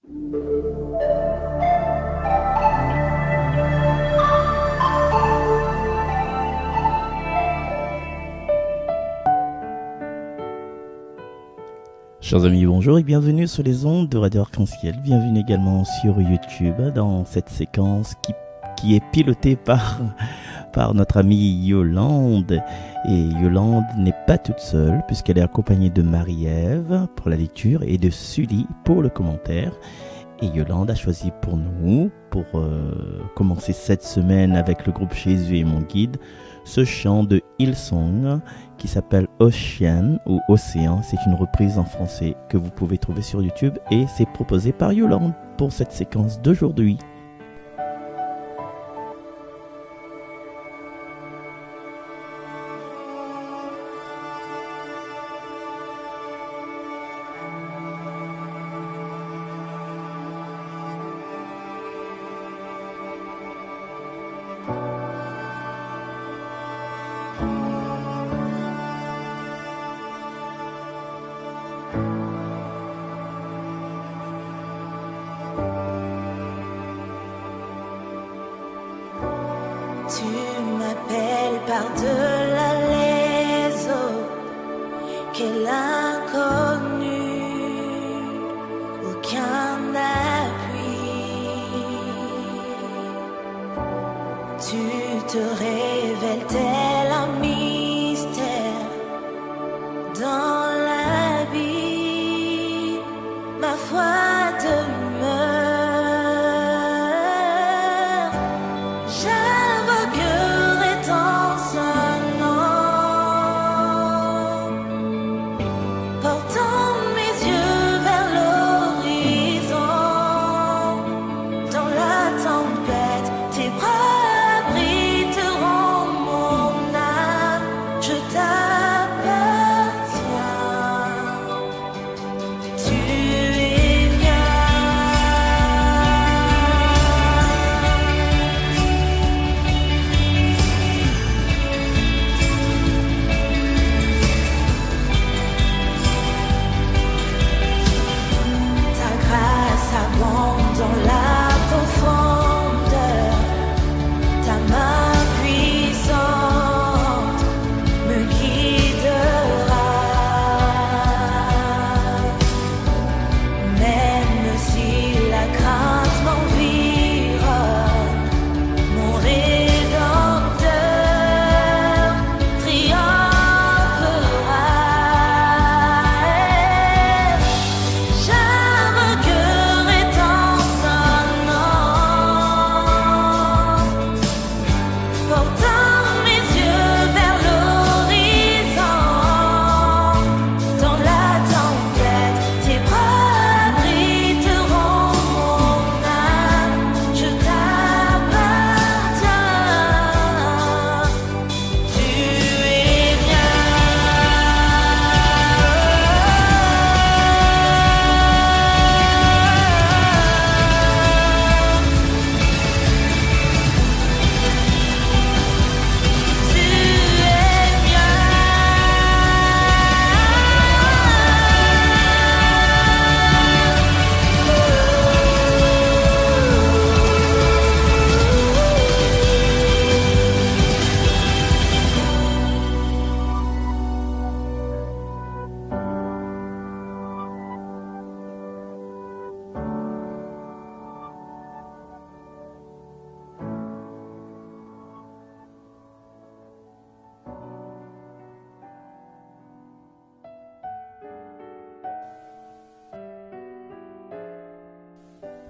Chers amis, bonjour et bienvenue sur les ondes de Radio Arc-en-Ciel. Bienvenue également sur YouTube dans cette séquence qui est pilotée par notre amie Yolande. Et Yolande n'est pas toute seule puisqu'elle est accompagnée de Marie-Ève pour la lecture et de Sully pour le commentaire. Et Yolande a choisi pour nous, pour commencer cette semaine avec le groupe Jésus est mon guide, ce chant de Hillsong qui s'appelle Ocean ou Océan. C'est une reprise en français que vous pouvez trouver sur YouTube et c'est proposé par Yolande pour cette séquence d'aujourd'hui. Par-delà les eaux, quel inconnu, aucun appui. Tu te révèles tel un mystère dans l'abîme, ma foi demeure.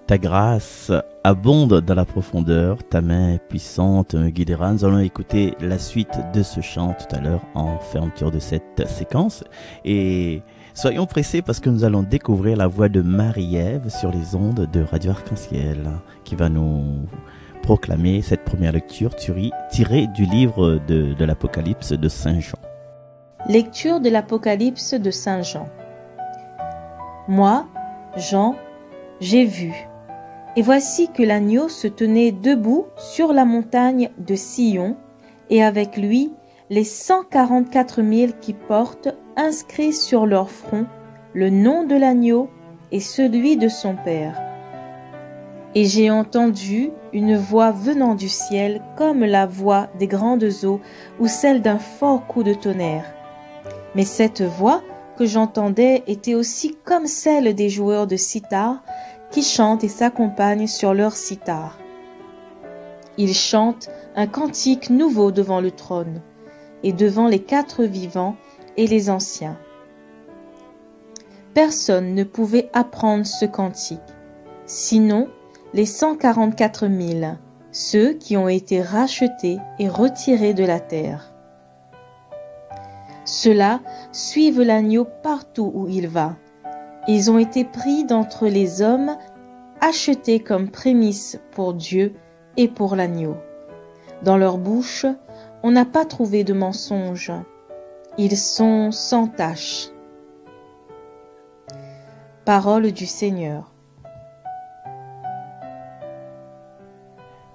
Ta grâce abonde dans la profondeur, ta main puissante me guidera. Nous allons écouter la suite de ce chant tout à l'heure en fermeture de cette séquence. Et soyons pressés parce que nous allons découvrir la voix de Marie-Ève sur les ondes de Radio Arc-en-Ciel qui va nous proclamer cette première lecture tirée du livre de l'Apocalypse de Saint Jean. Lecture de l'Apocalypse de Saint Jean. Moi, Jean, j'ai vu. Et voici que l'agneau se tenait debout sur la montagne de Sion, et avec lui les 144 000 qui portent inscrit sur leur front le nom de l'agneau et celui de son Père. Et j'ai entendu une voix venant du ciel comme la voix des grandes eaux ou celle d'un fort coup de tonnerre. Mais cette voix que j'entendais était aussi comme celle des joueurs de sitar qui chantent et s'accompagnent sur leur sitar. Ils chantent un cantique nouveau devant le trône et devant les 4 vivants et les anciens. Personne ne pouvait apprendre ce cantique, sinon les 144 000, ceux qui ont été rachetés et retirés de la terre. Ceux-là suivent l'agneau partout où il va. Ils ont été pris d'entre les hommes, achetés comme prémices pour Dieu et pour l'agneau. Dans leur bouche, on n'a pas trouvé de mensonge. Ils sont sans tache. Parole du Seigneur.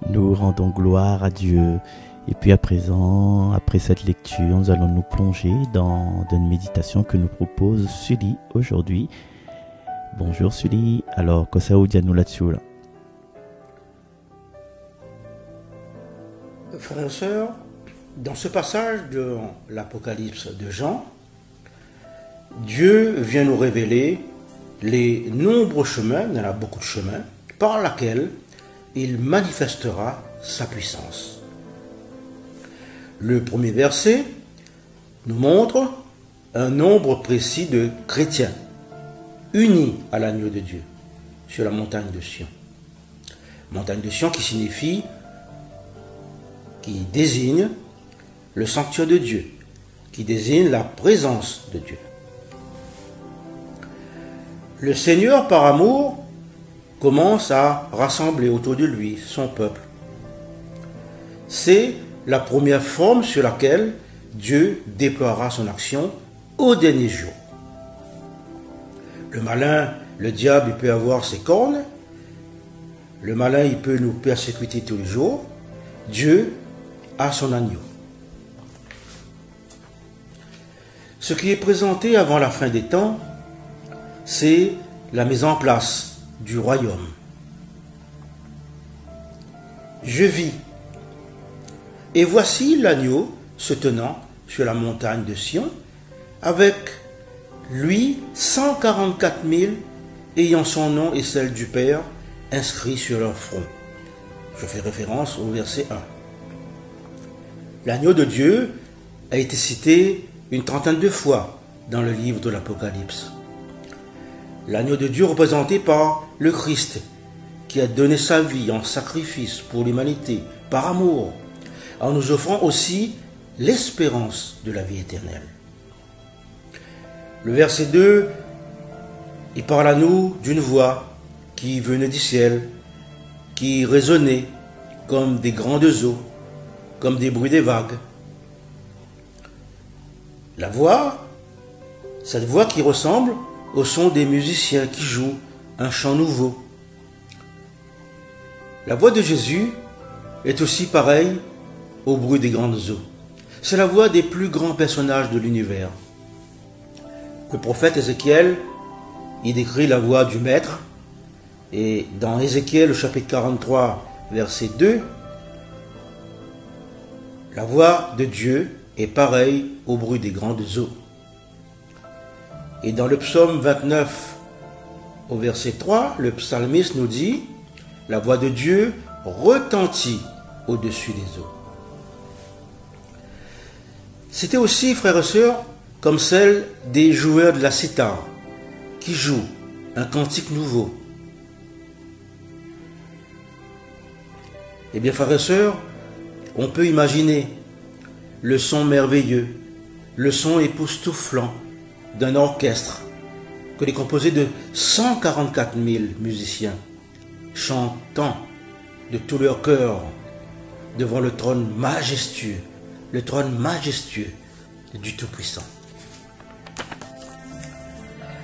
Nous rendons gloire à Dieu. Et puis à présent, après cette lecture, nous allons nous plonger dans une méditation que nous propose Sully aujourd'hui. Bonjour Sully. Alors, qu'est-ce que nous là-dessus là? Frères et sœurs, dans ce passage de l'Apocalypse de Jean, Dieu vient nous révéler les nombreux chemins, il y en a beaucoup de chemins, par lesquels il manifestera sa puissance. Le premier verset nous montre un nombre précis de chrétiens unis à l'agneau de Dieu sur la montagne de Sion. Montagne de Sion qui désigne le sanctuaire de Dieu, qui désigne la présence de Dieu. Le Seigneur, par amour, commence à rassembler autour de lui son peuple. C'est la première forme sur laquelle Dieu déploiera son action au dernier jour. Le malin, le diable, il peut avoir ses cornes. Le malin, il peut nous persécuter tous les jours. Dieu a son agneau. Ce qui est présenté avant la fin des temps, c'est la mise en place du royaume. Je vis, et voici l'agneau se tenant sur la montagne de Sion, avec lui 144 000 ayant son nom et celle du Père inscrits sur leur front. Je fais référence au verset 1. L'agneau de Dieu a été cité une trentaine de fois dans le livre de l'Apocalypse. L'agneau de Dieu représenté par le Christ, qui a donné sa vie en sacrifice pour l'humanité, par amour, en nous offrant aussi l'espérance de la vie éternelle. Le verset 2, il parle à nous d'une voix qui venait du ciel, qui résonnait comme des grandes eaux, comme des bruits des vagues. La voix, cette voix qui ressemble au son des musiciens qui jouent un chant nouveau. La voix de Jésus est aussi pareille au bruit des grandes eaux. C'est la voix des plus grands personnages de l'univers. Le prophète Ézéchiel, il décrit la voix du Maître, et dans Ézéchiel, au chapitre 43, verset 2, la voix de Dieu est pareille au bruit des grandes eaux. Et dans le psaume 29, au verset 3, le psalmiste nous dit « La voix de Dieu retentit au-dessus des eaux ». C'était aussi, frères et sœurs, comme celle des joueurs de la sitar, qui jouent un cantique nouveau. Eh bien, frères et sœurs, on peut imaginer le son merveilleux, le son époustouflant d'un orchestre que est composé de 144 000 musiciens chantant de tout leur cœur devant le trône majestueux du Tout-Puissant.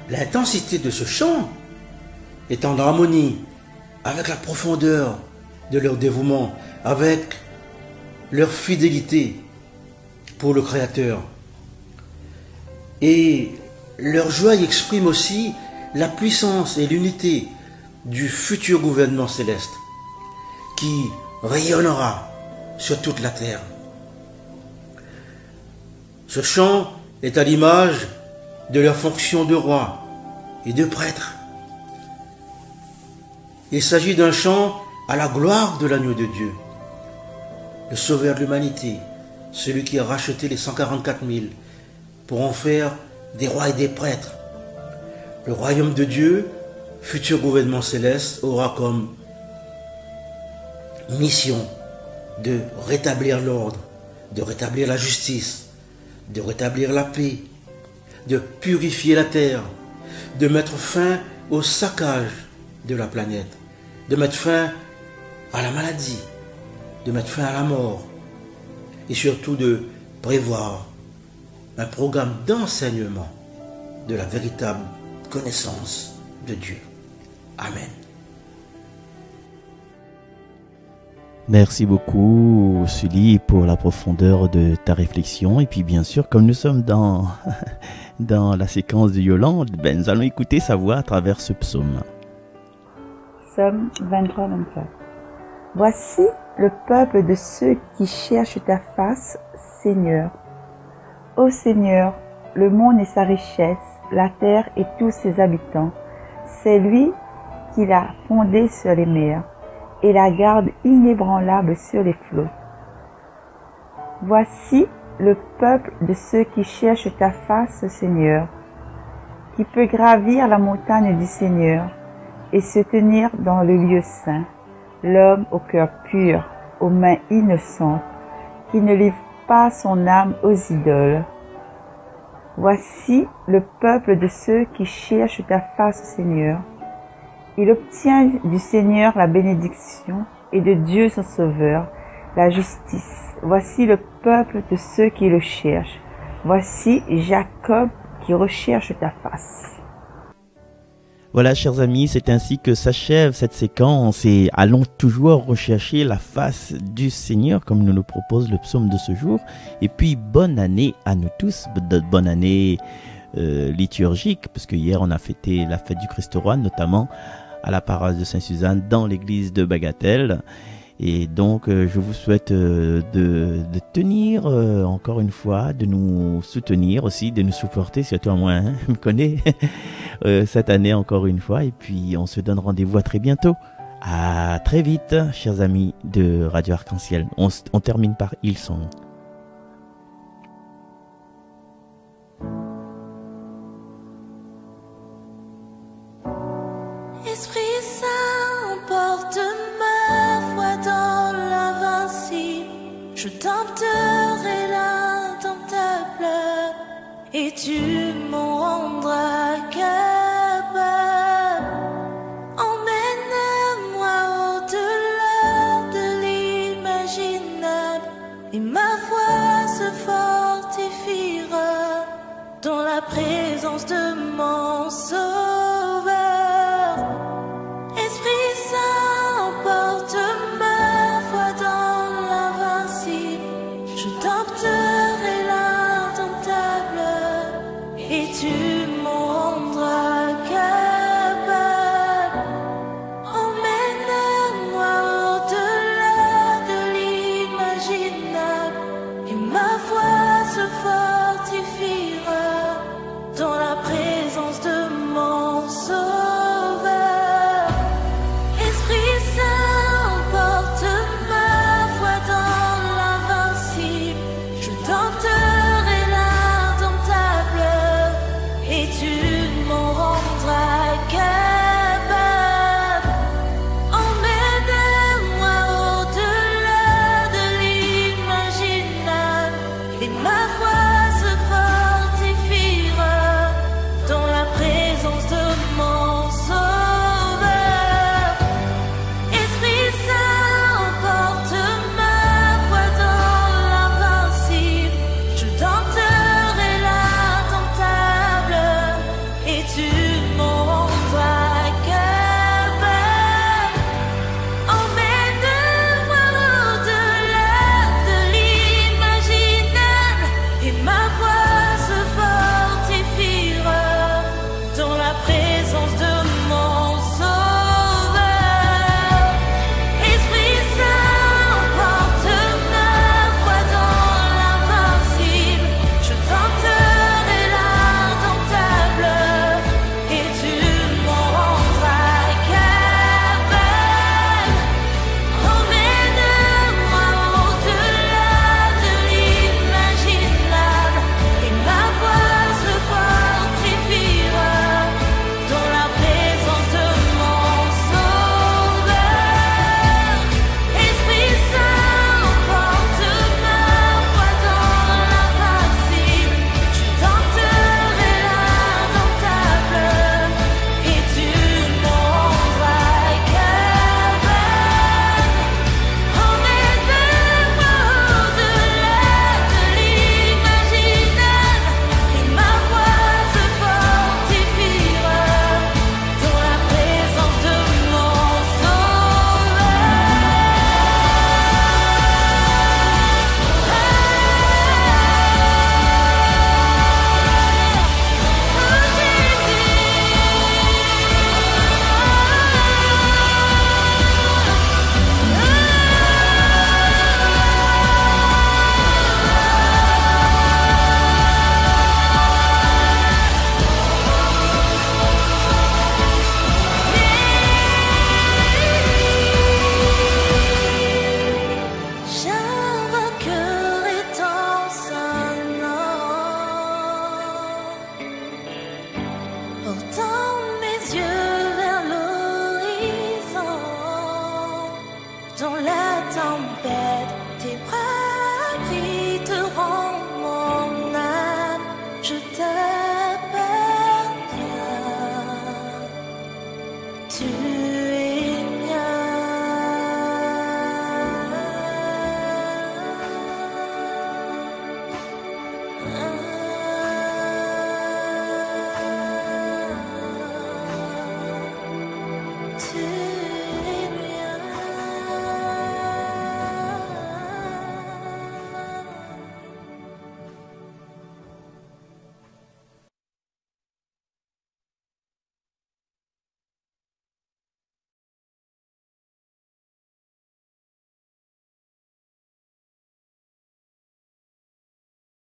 L'intensité de ce chant est en harmonie avec la profondeur de leur dévouement, avec leur fidélité pour le Créateur. Et leur joie y exprime aussi la puissance et l'unité du futur gouvernement céleste qui rayonnera sur toute la terre. Ce chant est à l'image de leur fonction de roi et de prêtre. Il s'agit d'un chant à la gloire de l'agneau de Dieu, le sauveur de l'humanité, celui qui a racheté les 144 000 pour en faire des rois et des prêtres. Le royaume de Dieu, futur gouvernement céleste, aura comme mission de rétablir l'ordre, de rétablir la justice, de rétablir la paix, de purifier la terre, de mettre fin au saccage de la planète, de mettre fin à la maladie, de mettre fin à la mort, et surtout de prévoir un programme d'enseignement de la véritable connaissance de Dieu. Amen. Merci beaucoup, Sully, pour la profondeur de ta réflexion. Et puis, bien sûr, comme nous sommes dans la séquence de Yolande, nous allons écouter sa voix à travers ce psaume. Psaume 23-24. Voici le peuple de ceux qui cherchent ta face, Seigneur. Ô Seigneur, le monde et sa richesse, la terre et tous ses habitants, c'est lui qui l'a fondée sur les mers et la garde inébranlable sur les flots. Voici le peuple de ceux qui cherchent ta face, Seigneur, qui peut gravir la montagne du Seigneur et se tenir dans le lieu saint, l'homme au cœur pur, aux mains innocentes, qui ne livre pas son âme aux idoles. Voici le peuple de ceux qui cherchent ta face, Seigneur. Il obtient du Seigneur la bénédiction et de Dieu son Sauveur la justice. Voici le peuple de ceux qui le cherchent. Voici Jacob qui recherche ta face. Voilà, chers amis, c'est ainsi que s'achève cette séquence et allons toujours rechercher la face du Seigneur comme nous le propose le psaume de ce jour. Et puis, bonne année à nous tous, bonne année liturgique, parce que hier on a fêté la fête du Christ roi, notamment à la paroisse de Saint-Suzanne dans l'église de Bagatelle. Et donc, je vous souhaite de tenir encore une fois, de nous soutenir aussi, de nous supporter, surtout à moi, hein, je me connais, cette année encore une fois. Et puis, on se donne rendez-vous à très bientôt. À très vite, chers amis de Radio Arc-en-Ciel. On termine par Hillsong. Esprit Saint, porte ma foi dans l'invincible. Je dompterai l'indomptable et tu